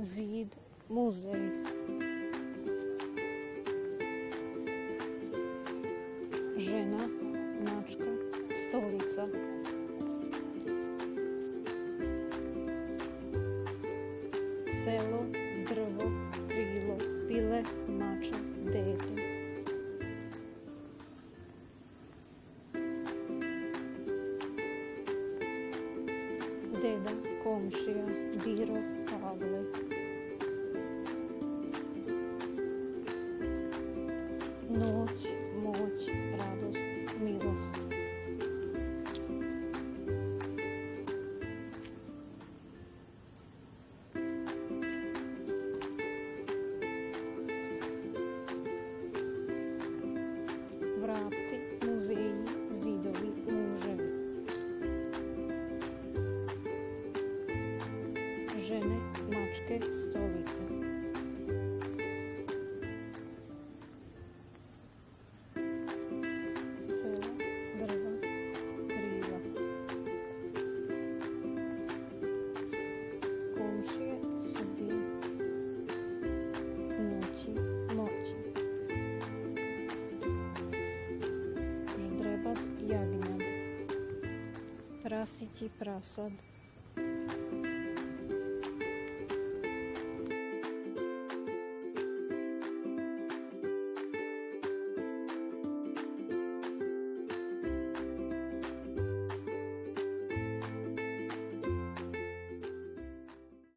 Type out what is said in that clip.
zid, muzej. Žena, Mačka, Stolica. Selo, drvo, krilo, pile, mača, dete. Deda, komšija, biro, Pavle. Noć, moć, radost, milost. Vrapci, muzeji, zidovi, muževi. Žene, mačke, stolice. Sela, drva, krila. Komšije, sudije. Noći, moći. Ždrebat, jagnjad. Prasići, prasad.